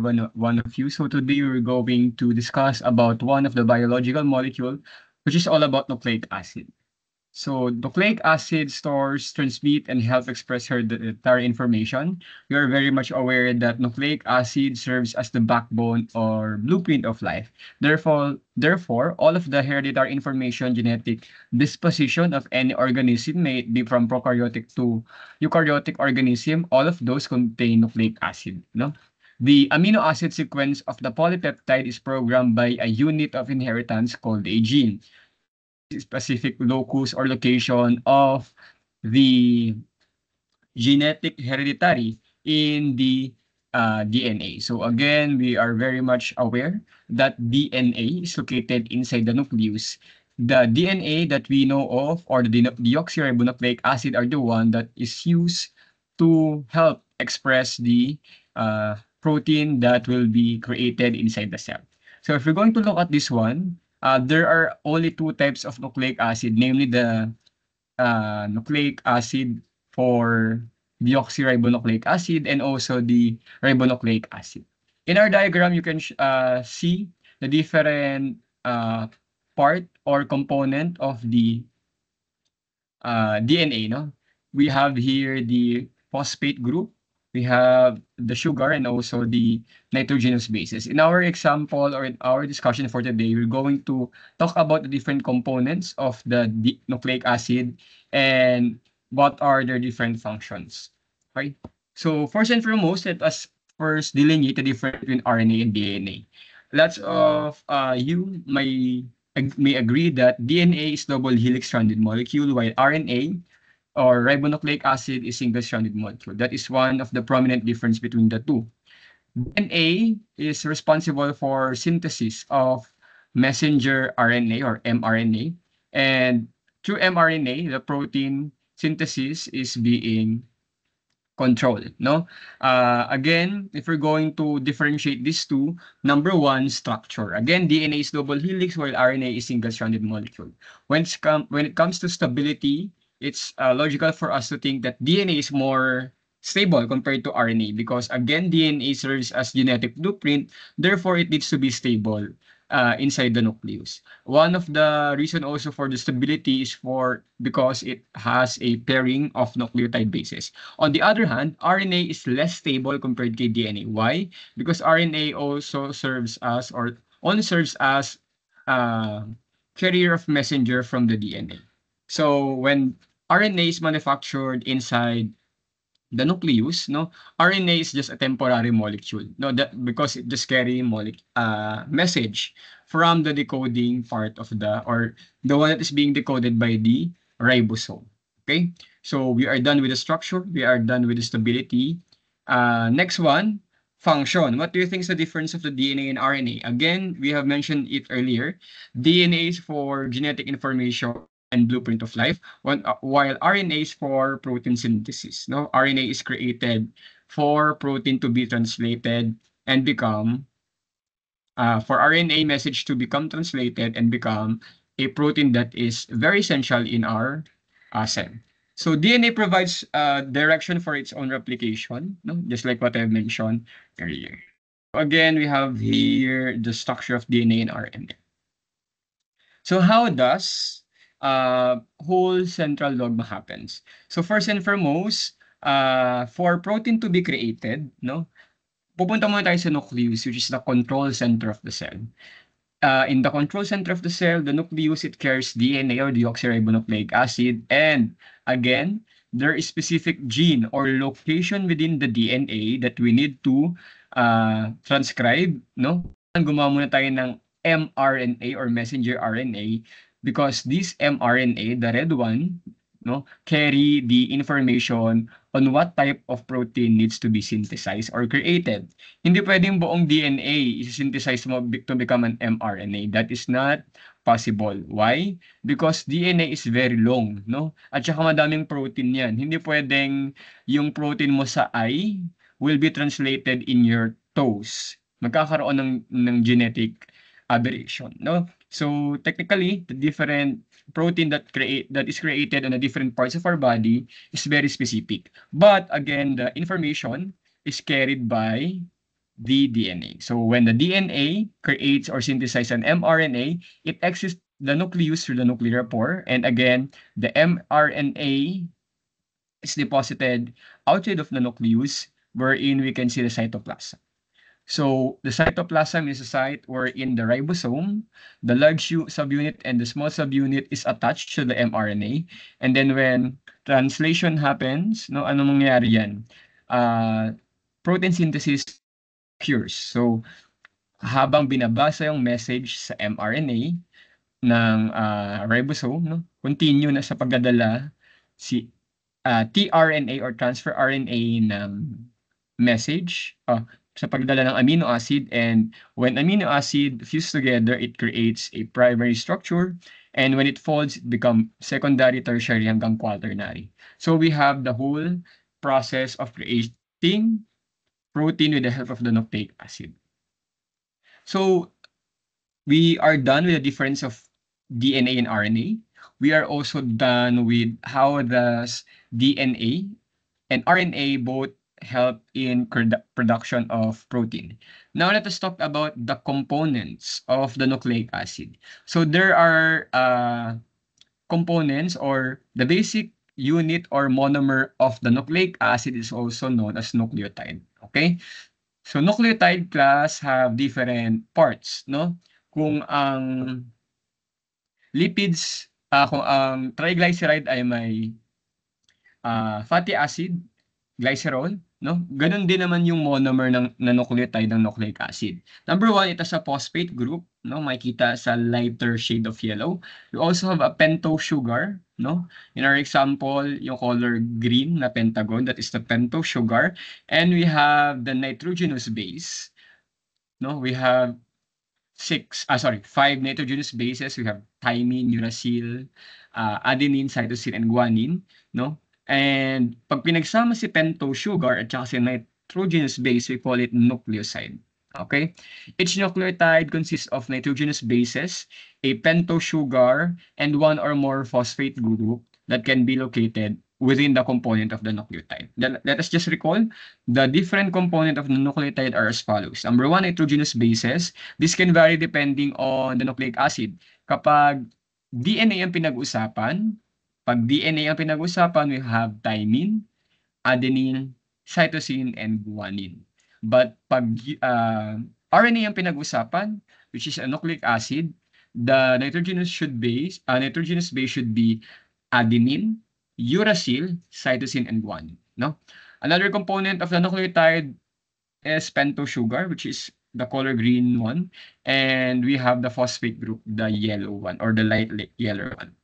one of you. So today we're going to discuss about one of the biological molecule, which is all about nucleic acid. So nucleic acid stores, transmit, and help express hereditary information. We are very much aware that nucleic acid serves as the backbone or blueprint of life. Therefore, all of the hereditary information, genetic disposition of any organism, may it be from prokaryotic to eukaryotic organism, all of those contain nucleic acid. No? The amino acid sequence of the polypeptide is programmed by a unit of inheritance called a gene. Specific locus or location of the genetic hereditary in the DNA. So again, we are very much aware that DNA is located inside the nucleus. The DNA that we know of, or the deoxyribonucleic acid, are the one that is used to help express the protein that will be created inside the cell. So if we're going to look at this one, there are only two types of nucleic acid, namely the nucleic acid for deoxyribonucleic acid and also the ribonucleic acid. In our diagram, you can see the different part or component of the DNA. No, we have here the phosphate group, we have the sugar, and also the nitrogenous bases. In our example or in our discussion for today, we're going to talk about the different components of the nucleic acid and what are their different functions. Okay. So first and foremost, let us first delineate the difference between RNA and DNA. Lots of you may agree that DNA is double helix-stranded molecule, while RNA or ribonucleic acid is single-stranded molecule. That is one of the prominent difference between the two. DNA is responsible for synthesis of messenger RNA or mRNA, and through mRNA, the protein synthesis is being control, no? Again, if we're going to differentiate these two, number one, structure. Again, DNA is double helix while RNA is single-stranded molecule. When it comes to stability, it's logical for us to think that DNA is more stable compared to RNA because again, DNA serves as genetic blueprint, therefore it needs to be stable inside the nucleus. One of the reason also for the stability is because it has a pairing of nucleotide bases. On the other hand, RNA is less stable compared to DNA. Why? Because RNA also serves as or only serves as a carrier of messenger from the DNA. So when RNA is manufactured inside the nucleus, no, RNA is just a temporary molecule, no, that because it just carry message from the decoding part of or the one that is being decoded by the ribosome. Okay, so we are done with the structure, we are done with the stability. Next one, function. What do you think is the difference of the DNA and RNA? Again, we have mentioned it earlier. DNA is for genetic information and blueprint of life, while RNA is for protein synthesis. No, RNA is created for protein to be translated and become for RNA message to become translated and become a protein that is very essential in our cell. So DNA provides direction for its own replication, no? Just like what I mentioned earlier. Again, we have here the structure of DNA and RNA. So how does whole central dogma happens? So first and foremost, for protein to be created, no, pupunta muna tayo sa nucleus, which is the control center of the cell. In the control center of the cell, the nucleus, it carries DNA or deoxyribonucleic acid. And again, there is specific gene or location within the DNA that we need to transcribe, no? Gumawa muna tayo ng mRNA or messenger RNA because this mRNA, the red one, no, carry the information on what type of protein needs to be synthesized or created. Hindi pwedeng buong DNA i-synthesize mo to become an mRNA. That is not possible. Why? Because DNA is very long, no? At saka madaming protein yan. Hindi pwedeng yung protein mo sa eye will be translated in your toes. Magkakaroon ng genetic aberration, no? So technically, the different protein that is created on the different parts of our body is very specific. But again, the information is carried by the DNA. So when the DNA creates or synthesizes an mRNA, it exits the nucleus through the nuclear pore. And again, the mRNA is deposited outside of the nucleus, wherein we can see the cytoplasm. So the cytoplasm is a site wherein the ribosome, the large subunit, and the small subunit is attached to the mRNA. And then when translation happens, no, ano mangyayari yan? Protein synthesis occurs. So habang binabasa yung message sa mRNA ng ribosome, no, continue na sa pagdadala si tRNA or transfer RNA ng message sa pagdala ng amino acid, and when amino acid fuse together, it creates a primary structure, and when it folds, it becomes secondary, tertiary, hanggang quaternary. So we have the whole process of creating protein with the help of the nucleic acid. So we are done with the difference of DNA and RNA. We are also done with how does DNA and RNA both help in production of protein. Now let us talk about the components of the nucleic acid. So there are components, or the basic unit or monomer of the nucleic acid is also known as nucleotide. Okay? So nucleotide class have different parts, no? Kung ang lipids, kung ang triglyceride ay may fatty acid, glycerol, no? Ganun din naman yung monomer ng nucleotide ng nucleic acid. Number 1, ito sa phosphate group, no? Makikita sa lighter shade of yellow. We also have a pentose sugar, no? In our example, yung color green na pentagon, that is the pentose sugar. And we have the nitrogenous base, no? We have 5 nitrogenous bases. We have thymine, uracil, adenine, cytosine, and guanine, no? And pag pinagsama si pentose sugar at saka si nitrogenous base, we call it nucleoside. Okay? Each nucleotide consists of nitrogenous bases, a pentose sugar, and one or more phosphate group that can be located within the component of the nucleotide. Let us just recall, the different component of the nucleotide are as follows. Number 1, nitrogenous bases. This can vary depending on the nucleic acid. Kapag DNA ang pinag-usapan, we have thymine, adenine, cytosine, and guanine. But pag RNA ang pinag-usapan, which is a nucleic acid, the nitrogenous base should be adenine, uracil, cytosine, and guanine. No? Another component of the nucleotide is pentose sugar, which is the color green one, and we have the phosphate group, the yellow one, or the light yellow one.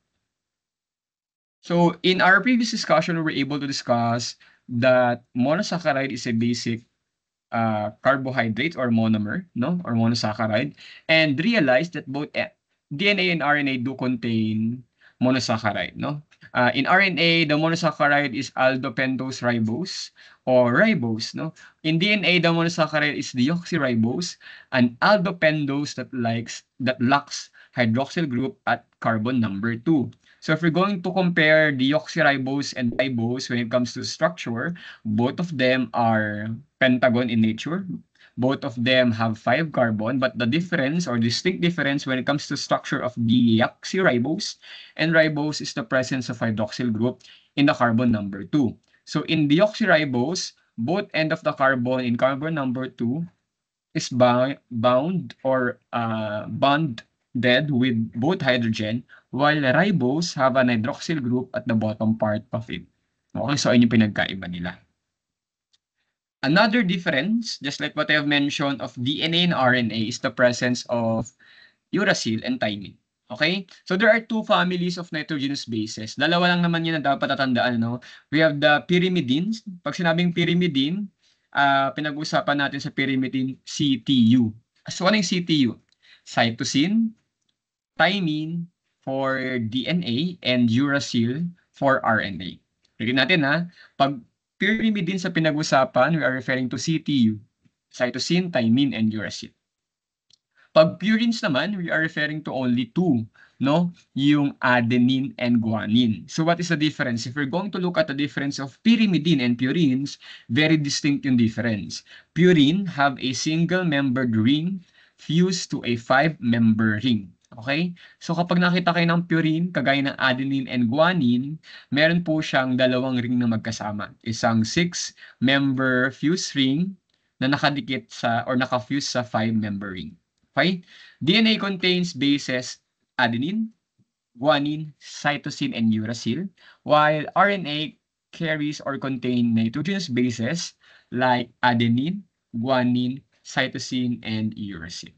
So in our previous discussion, we were able to discuss that monosaccharide is a basic carbohydrate or monomer, no, or monosaccharide, and realize that both DNA and RNA do contain monosaccharide, no. In RNA, the monosaccharide is aldopentose ribose or ribose, no. In DNA, the monosaccharide is deoxyribose, an aldopentose that lacks hydroxyl group at carbon number 2. So if we're going to compare deoxyribose and ribose when it comes to structure, both of them are pentagon in nature. Both of them have 5 carbon, but the difference or distinct difference when it comes to structure of deoxyribose and ribose is the presence of hydroxyl group in the carbon number 2. So in deoxyribose, both end of the carbon in carbon number 2 is bound or bonded with both hydrogen, while ribose have an hydroxyl group at the bottom part of it. Okay, so ayun yung pinagkaiba nila. Another difference, just like what I have mentioned of DNA and RNA, is the presence of uracil and thymine. Okay? So there are 2 families of nitrogenous bases. Dalawa lang naman yun na dapat tatandaan, no? We have the pyrimidines. Pag sinabing pyrimidine, pinag-usapan natin sa pyrimidine CTU. So ano yung CTU? Cytosine, thymine for DNA, and uracil for RNA. Tignan natin ha. Pag pyrimidine sa pinag-usapan, we are referring to CTU, cytosine, thymine, and uracil. Pag purines naman, we are referring to only two, no? Yung adenine and guanine. So what is the difference? If we're going to look at the difference of pyrimidine and purines, very distinct yung difference. Purine have a single-membered ring fused to a 5-member ring. Okay? So kapag nakita kayo ng purine, kagaya ng adenine and guanine, meron po siyang dalawang ring na magkasama. Isang 6-member fused ring na nakadikit sa or naka-fuse sa 5-member ring. Okay? DNA contains bases adenine, guanine, cytosine, and uracil, while RNA carries or contain nitrogenous bases like adenine, guanine, cytosine, and uracil.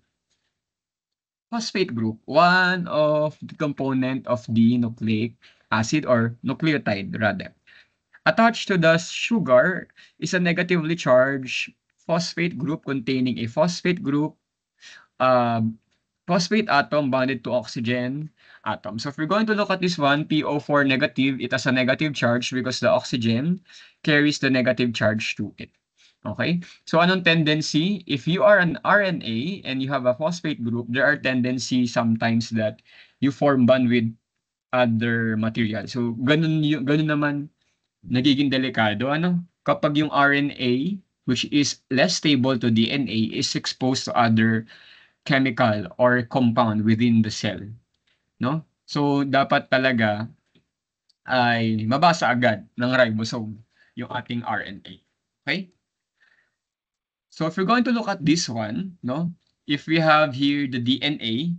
Phosphate group, one of the component of the nucleic acid or nucleotide rather. Attached to the sugar is a negatively charged phosphate group containing a phosphate group phosphate atom bonded to oxygen atom. So if we're going to look at this one, PO4 negative, it has a negative charge because the oxygen carries the negative charge to it. Okay? So anong tendency? If you are an RNA and you have a phosphate group, there are tendency sometimes that you form bond with other material. So ganun naman nagiging delikado ano? Kapag yung RNA which is less stable to DNA is exposed to other chemical or compound within the cell, no? So dapat talaga ay mabasa agad ng ribosome yung ating RNA. Okay? So if we're going to look at this one, no? If we have here the DNA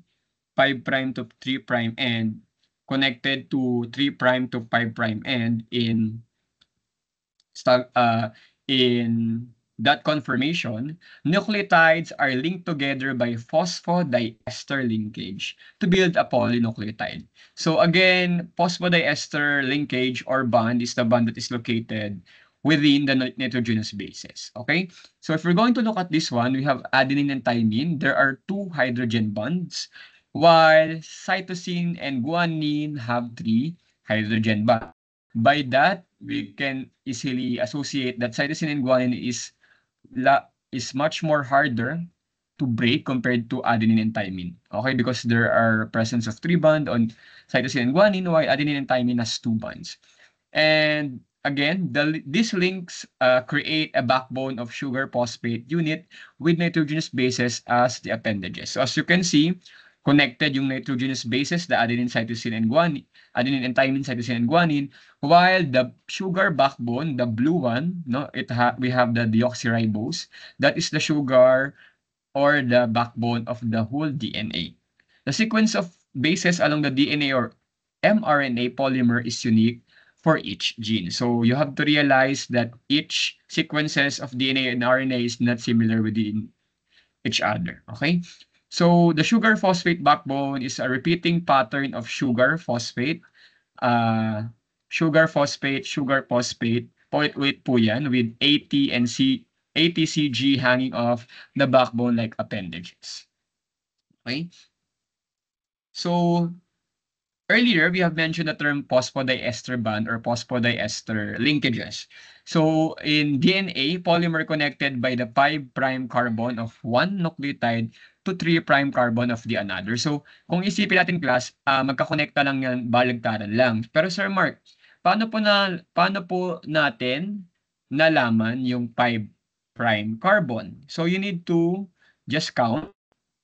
5' to 3' end connected to 3' to 5' end in that conformation, nucleotides are linked together by phosphodiester linkage to build a polynucleotide. So again, phosphodiester linkage or bond is the bond that is located within the nitrogenous bases. Okay? So if we're going to look at this one, we have adenine and thymine. There are 2 hydrogen bonds, while cytosine and guanine have 3 hydrogen bonds. By that, we can easily associate that cytosine and guanine is much more harder to break compared to adenine and thymine. Okay, because there are presence of 3 bonds on cytosine and guanine, while adenine and thymine has 2 bonds. And again, these links create a backbone of sugar phosphate unit with nitrogenous bases as the appendages. So as you can see, connected yung nitrogenous bases, the adenine, cytosine, and guanine, adenine and thymine, cytosine, and guanine, while the sugar backbone, the blue one, no, we have the deoxyribose, that is the sugar or the backbone of the whole DNA. The sequence of bases along the DNA or mRNA polymer is unique for each gene. So you have to realize that each sequences of DNA and RNA is not similar within each other. Okay? So the sugar phosphate backbone is a repeating pattern of sugar phosphate, point po yan with ATCG hanging off the backbone like appendages. Okay? So earlier, we have mentioned the term phosphodiester bond or phosphodiester linkages. So in DNA, polymer connected by the 5' carbon of one nucleotide to 3' carbon of the another. So kung isipin natin class, magkakonekta lang yan, baligtaran lang. Pero Sir Mark, paano po natin nalaman yung 5' carbon? So you need to just count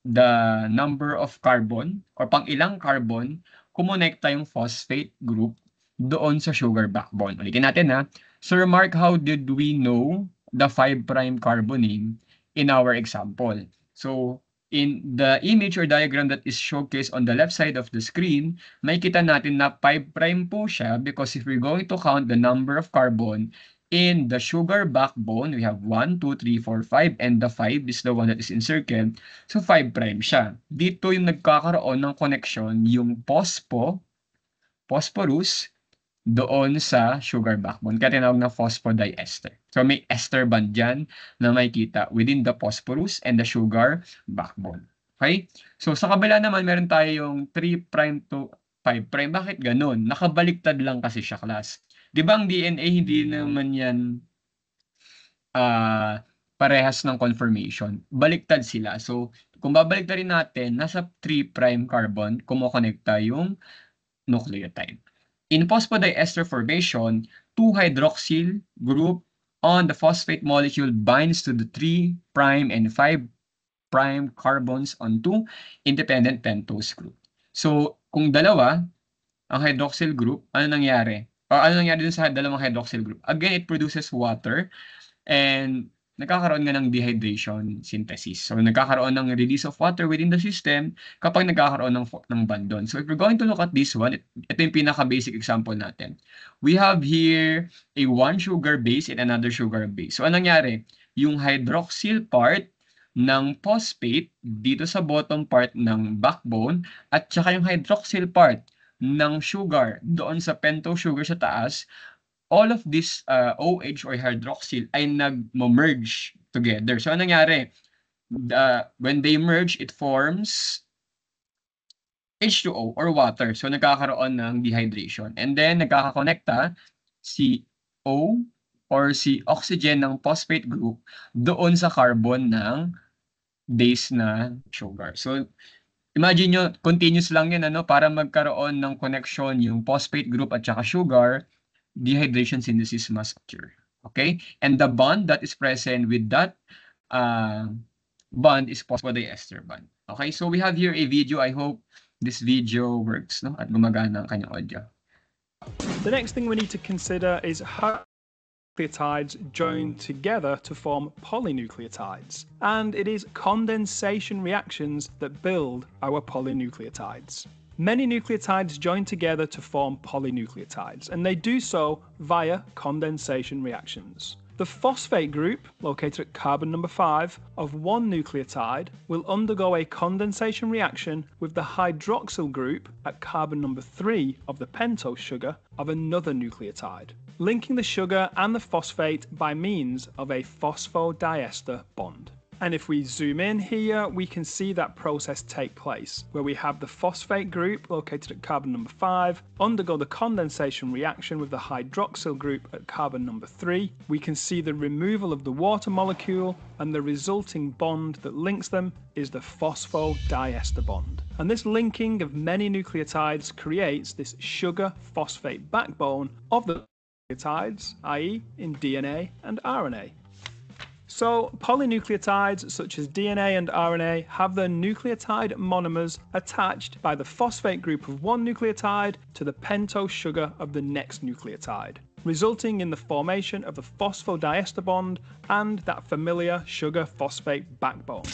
the number of carbon or pang ilang carbon kumonekta yung phosphate group doon sa sugar backbone. Ulitin natin ha. Sir Mark, how did we know the 5' carbonane in our example? So, in the image or diagram that is showcased on the left side of the screen, makita natin na 5' po siya because if we're going to count the number of carbon in the sugar backbone, we have 1, 2, 3, 4, 5, and the 5 is the one that is encircled. So 5' siya. Dito yung nagkakaroon ng connection yung phosphorus doon sa sugar backbone. Kaya tinawag na phosphodiester. So may ester bond dyan na makikita within the phosphorus and the sugar backbone. Okay? So sa kabila naman, meron tayong 3' to 5'. Bakit ganun? Nakabaliktad lang kasi siya, class. Di ba ang DNA hindi naman yan parehas ng conformation. Baliktad sila. So, kung babaliktarin natin, nasa 3' carbon, kumokonekta yung nucleotide. In phosphodiester formation, 2-hydroxyl group on the phosphate molecule binds to the 3' and 5' carbons on 2 independent pentose group. So, kung dalawa, ang hydroxyl group, ano nangyari? O ano nangyari dun sa dalawang hydroxyl group? Again, it produces water and nagkakaroon nga ng dehydration synthesis. So, nagkakaroon ng release of water within the system kapag nagkakaroon ng bond doon. So, if we're going to look at this one, ito yung pinaka-basic example natin. We have here a one sugar base and another sugar base. So, anong nangyari? Yung hydroxyl part ng phosphate dito sa bottom part ng backbone at saka yung hydroxyl part ng sugar doon sa pentose sugar sa taas, all of this OH or hydroxyl ay nag-merge together. So, anong nangyari? When they merge, it forms H2O or water. So, nagkakaroon ng dehydration. And then, nagkakakonekta si O or si oxygen ng phosphate group doon sa carbon ng base na sugar. So, imagine nyo, continuous lang yan, ano, para magkaroon ng connection yung phosphate group at saka sugar, dehydration synthesis must occur. Okay? And the bond that is present with that bond is phosphodiester bond. Okay? So we have here a video. I hope this video works, no? At gumagana ang kanyang audio. The next thing we need to consider is how nucleotides join together to form polynucleotides. And it is condensation reactions that build our polynucleotides. Many nucleotides join together to form polynucleotides, and they do so via condensation reactions. The phosphate group, located at carbon number 5, of one nucleotide will undergo a condensation reaction with the hydroxyl group at carbon number 3 of the pentose sugar of another nucleotide, linking the sugar and the phosphate by means of a phosphodiester bond. And if we zoom in here, we can see that process take place, where we have the phosphate group located at carbon number 5 undergo the condensation reaction with the hydroxyl group at carbon number 3. We can see the removal of the water molecule, and the resulting bond that links them is the phosphodiester bond. And this linking of many nucleotides creates this sugar-phosphate backbone of the nucleotides, i.e. in DNA and RNA. So, polynucleotides such as DNA and RNA have their nucleotide monomers attached by the phosphate group of one nucleotide to the pentose sugar of the next nucleotide, resulting in the formation of the phosphodiester bond and that familiar sugar-phosphate backbone.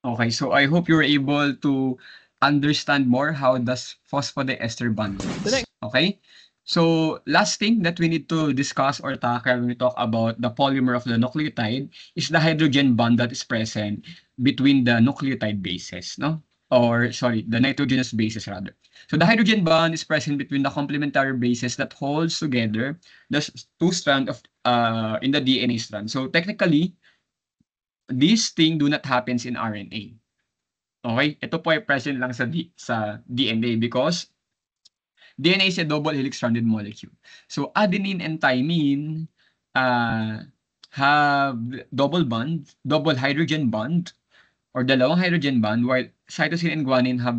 Okay, so I hope you're able to understand more how does phosphodiester bond works. Okay? So, last thing that we need to discuss or tackle when we talk about the polymer of the nucleotide is the hydrogen bond that is present between the nucleotide bases, no? Or, sorry, the nitrogenous bases rather. So, the hydrogen bond is present between the complementary bases that holds together the two strands of in the DNA strand. So, technically, this thing do not happens in RNA. Okay? Ito po ay present lang sa DNA because DNA is a double helix-stranded molecule. So adenine and thymine have double hydrogen bond, or dalawang hydrogen bond, while cytosine and guanine have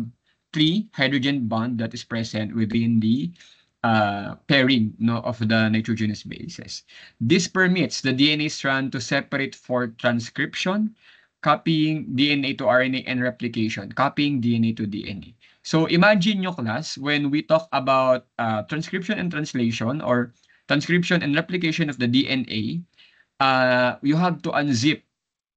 3 hydrogen bond that is present within the pairing, no, of the nitrogenous bases. This permits the DNA strand to separate for transcription, copying DNA to RNA, and replication, copying DNA to DNA. So imagine nyo, class, when we talk about transcription and translation, or transcription and replication of the DNA, you have to unzip,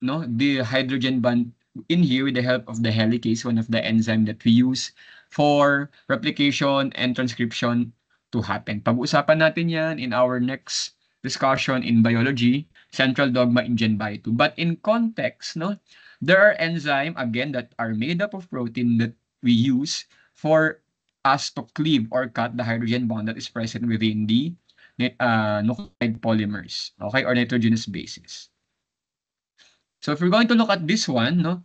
no, the hydrogen bond in here with the help of the helicase, one of the enzyme that we use for replication and transcription to happen. Pag-uusapan natin yan in our next discussion in biology, central dogma in Gen Bio 2. But in context, no, there are enzymes, again, that are made up of protein that we use for us to cleave or cut the hydrogen bond that is present within the nucleotide polymers, okay, or nitrogenous bases. So if we're going to look at this one, no,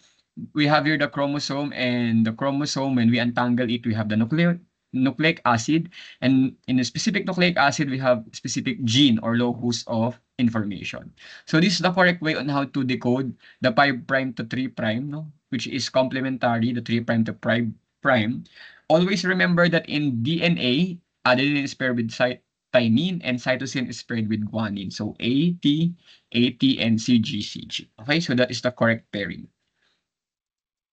we have here the chromosome, and the chromosome, when we untangle it, we have the nucleic acid, and in a specific nucleic acid, we have specific gene or locus of information. So this is the correct way on how to decode the 5' to 3', no? Which is complementary, the 3' to 5'. Always remember that in DNA, adenine is paired with thymine and cytosine is paired with guanine. So AT, AT, and CG. Okay, so that is the correct pairing.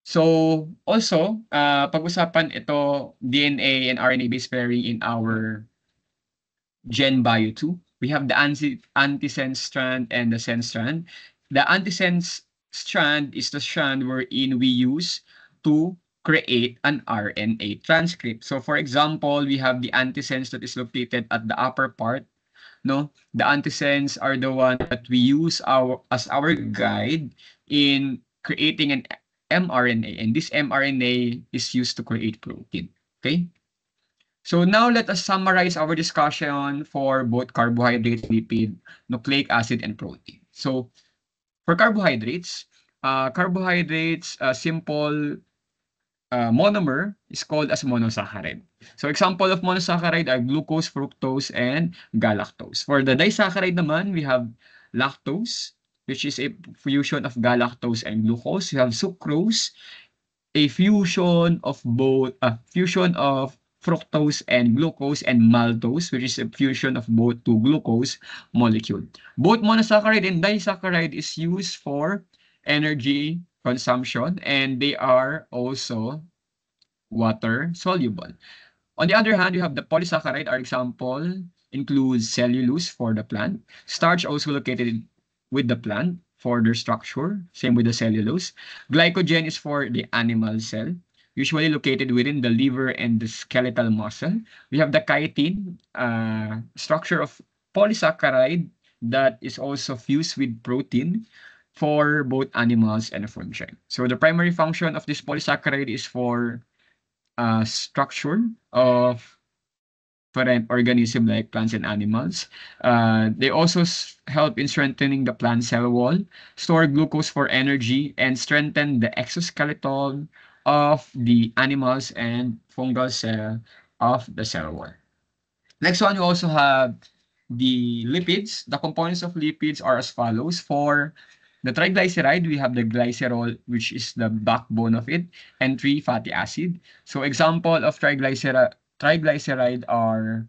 So also, pag-usapan ito DNA and RNA-based pairing in our GenBio 2. We have the antisense strand and the sense strand. The antisense strand is the strand wherein we use to create an RNA transcript. So for example, we have the antisense that is located at the upper part. No, the antisense are the one that we use as our guide in creating an mRNA, and this mRNA is used to create protein. Okay. So now let us summarize our discussion for both carbohydrate, lipid, nucleic acid, and protein. So for carbohydrates, simple monomer is called as monosaccharide. So example of monosaccharide are glucose, fructose, and galactose. For the disaccharide naman, we have lactose, which is a fusion of galactose and glucose. You have sucrose, a fusion of fructose and glucose, and maltose, which is a fusion of both two glucose molecule. Both monosaccharide and disaccharide is used for energy consumption, and they are also water soluble. On the other hand, you have the polysaccharide. Our example includes cellulose for the plant, starch also located with the plant for their structure, same with the cellulose. Glycogen is for the animal cell, usually located within the liver and the skeletal muscle. We have the chitin, structure of polysaccharide that is also fused with protein for both animals and fungi. So the primary function of this polysaccharide is for structure of different organisms like plants and animals. They also help in strengthening the plant cell wall, store glucose for energy, and strengthen the exoskeleton of the animals and fungal cell of the cell wall. Next one, we also have the lipids. The components of lipids are as follows. For the triglyceride, we have the glycerol, which is the backbone of it, and 3 fatty acid. So example of triglyceride are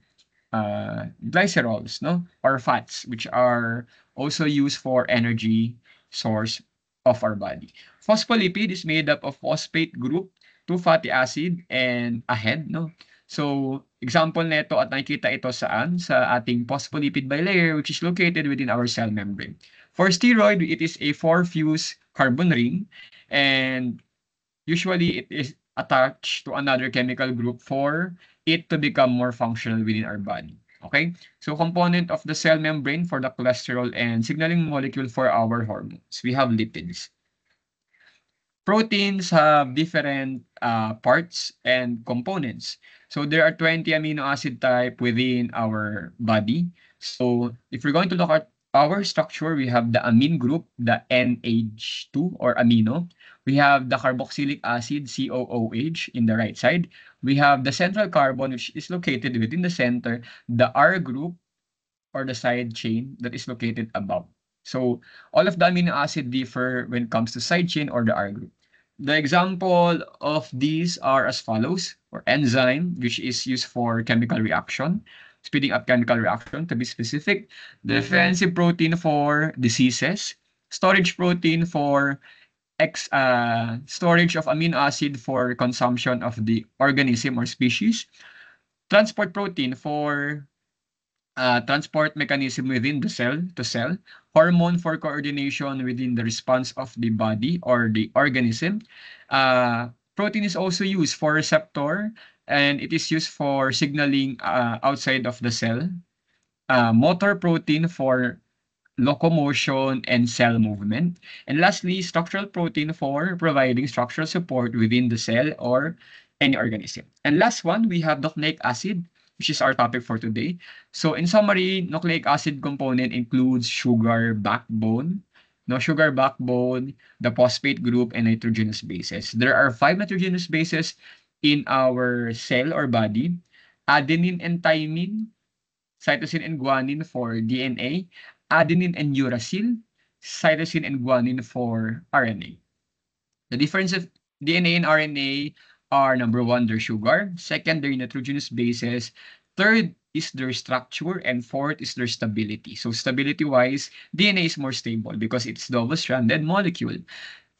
glycerols, no, or fats, which are also used for energy source of our body. Phospholipid is made up of phosphate group, 2 fatty acid, and a head, no. So example nito at nakikita ito saan sa ating phospholipid bilayer, which is located within our cell membrane. For steroid, it is a 4-fuse carbon ring, and usually it is attached to another chemical group for it to become more functional within our body. Okay? So component of the cell membrane for the cholesterol and signaling molecule for our hormones. We have lipids. Proteins have different parts and components. So there are 20 amino acid type within our body. So if we're going to look at our structure, we have the amine group, the NH2 or amino. We have the carboxylic acid, COOH, in the right side. We have the central carbon, which is located within the center, the R group or the side chain that is located above. So all of the amino acid differ when it comes to side chain or the R group. The example of these are as follows, or enzyme, which is used for chemical reaction, speeding up chemical reaction to be specific, defensive protein for diseases, storage protein for storage of amino acid for consumption of the organism or species, transport protein for transport mechanism within the cell to cell, hormone for coordination within the response of the body or the organism. Protein is also used for receptor, and it is used for signaling outside of the cell. Motor protein for locomotion and cell movement. And lastly, structural protein for providing structural support within the cell or any organism. And last one, we have nucleic acid, which is our topic for today. So in summary, nucleic acid component includes sugar backbone, sugar backbone, the phosphate group, and nitrogenous bases. There are 5 nitrogenous bases in our cell or body: adenine and thymine, cytosine and guanine for DNA, adenine and uracil, cytosine and guanine for RNA. The difference of DNA and RNA are number one, their sugar, second, their nitrogenous bases, third is their structure, and fourth is their stability. So stability-wise, DNA is more stable because it's double-stranded molecule.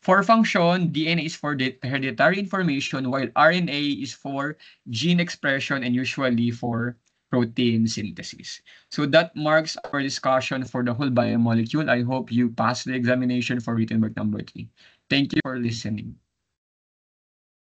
For function, DNA is for the hereditary information, while RNA is for gene expression and usually for protein synthesis. So that marks our discussion for the whole biomolecule. I hope you pass the examination for written work number 3. Thank you for listening.